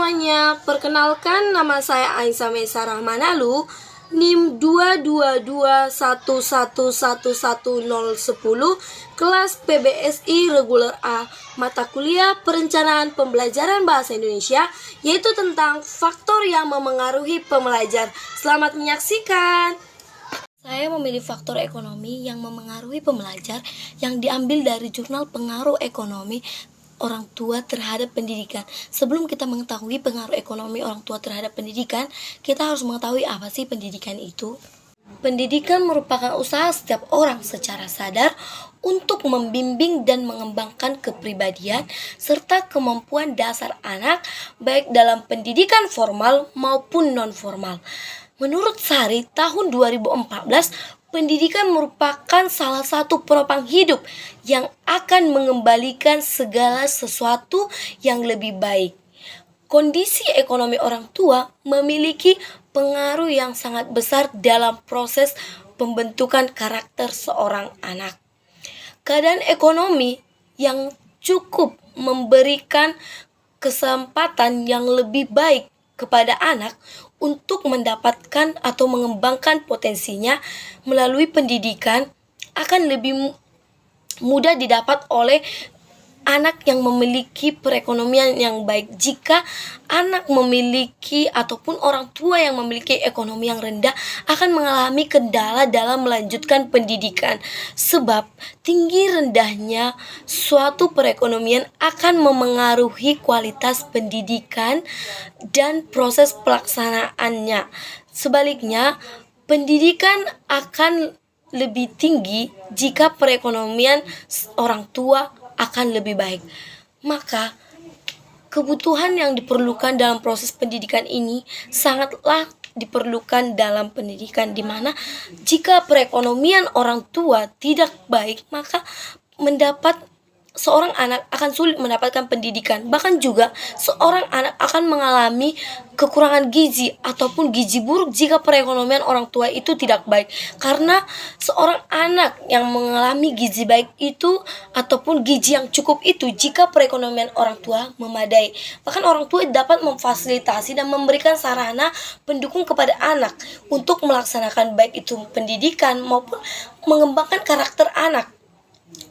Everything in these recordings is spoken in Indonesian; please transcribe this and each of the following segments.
semuanya, perkenalkan nama saya Aisyah Mesa Rahmanalu, NIM 22211111010, kelas PBSI Reguler A, mata kuliah Perencanaan Pembelajaran Bahasa Indonesia, yaitu tentang faktor yang memengaruhi pembelajar. Selamat menyaksikan. Saya memilih faktor ekonomi yang memengaruhi pembelajar yang diambil dari jurnal pengaruh ekonomi orang tua terhadap pendidikan. Sebelum kita mengetahui pengaruh ekonomi orang tua terhadap pendidikan, kita harus mengetahui apa sih pendidikan itu. Pendidikan merupakan usaha setiap orang secara sadar untuk membimbing dan mengembangkan kepribadian serta kemampuan dasar anak baik dalam pendidikan formal maupun non-formal. Menurut Sari, tahun 2014, pendidikan merupakan salah satu penopang hidup yang akan mengembalikan segala sesuatu yang lebih baik. Kondisi ekonomi orang tua memiliki pengaruh yang sangat besar dalam proses pembentukan karakter seorang anak. Keadaan ekonomi yang cukup memberikan kesempatan yang lebih baik kepada anak untuk mendapatkan atau mengembangkan potensinya melalui pendidikan akan lebih mudah didapat oleh anak yang memiliki perekonomian yang baik. Jika anak memiliki ataupun orang tua yang memiliki ekonomi yang rendah akan mengalami kendala dalam melanjutkan pendidikan, sebab tinggi rendahnya suatu perekonomian akan memengaruhi kualitas pendidikan dan proses pelaksanaannya. Sebaliknya, pendidikan akan lebih tinggi jika perekonomian orang tua akan lebih baik. Maka kebutuhan yang diperlukan dalam proses pendidikan ini sangatlah diperlukan dalam pendidikan, di mana jika perekonomian orang tua tidak baik, maka seorang anak akan sulit mendapatkan pendidikan. Bahkan juga seorang anak akan mengalami kekurangan gizi ataupun gizi buruk jika perekonomian orang tua itu tidak baik. Karena seorang anak yang mengalami gizi baik itu ataupun gizi yang cukup itu jika perekonomian orang tua memadai. Bahkan orang tua dapat memfasilitasi dan memberikan sarana pendukung kepada anak untuk melaksanakan baik itu pendidikan maupun mengembangkan karakter anak.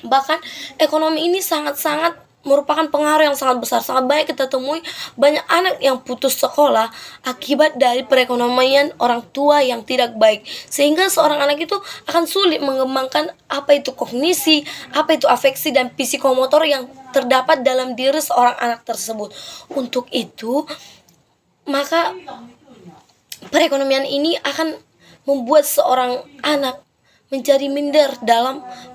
Bahkan ekonomi ini sangat-sangat merupakan pengaruh yang sangat besar. Sangat banyak kita temui banyak anak yang putus sekolah akibat dari perekonomian orang tua yang tidak baik, sehingga seorang anak itu akan sulit mengembangkan apa itu kognisi, apa itu afeksi dan psikomotor yang terdapat dalam diri seorang anak tersebut. Untuk itu, maka perekonomian ini akan membuat seorang anak menjadi minder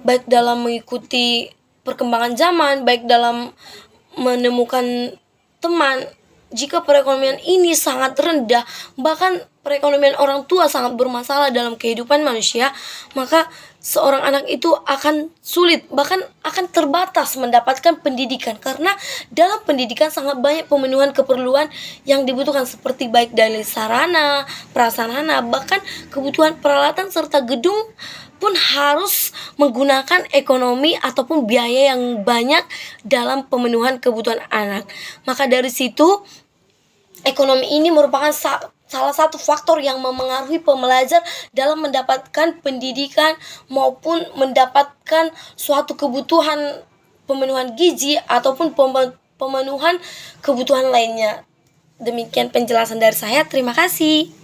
baik dalam mengikuti perkembangan zaman, baik dalam menemukan teman. Jika perekonomian ini sangat rendah, bahkan perekonomian orang tua sangat bermasalah dalam kehidupan manusia, maka seorang anak itu akan sulit, bahkan akan terbatas mendapatkan pendidikan. Karena dalam pendidikan sangat banyak pemenuhan keperluan yang dibutuhkan, seperti baik dari sarana, prasarana, bahkan kebutuhan peralatan serta gedung pun harus menggunakan ekonomi ataupun biaya yang banyak dalam pemenuhan kebutuhan anak. Maka dari situ, ekonomi ini merupakan salah satu faktor yang memengaruhi pembelajar dalam mendapatkan pendidikan maupun mendapatkan suatu kebutuhan pemenuhan gizi ataupun pemenuhan kebutuhan lainnya. Demikian penjelasan dari saya. Terima kasih.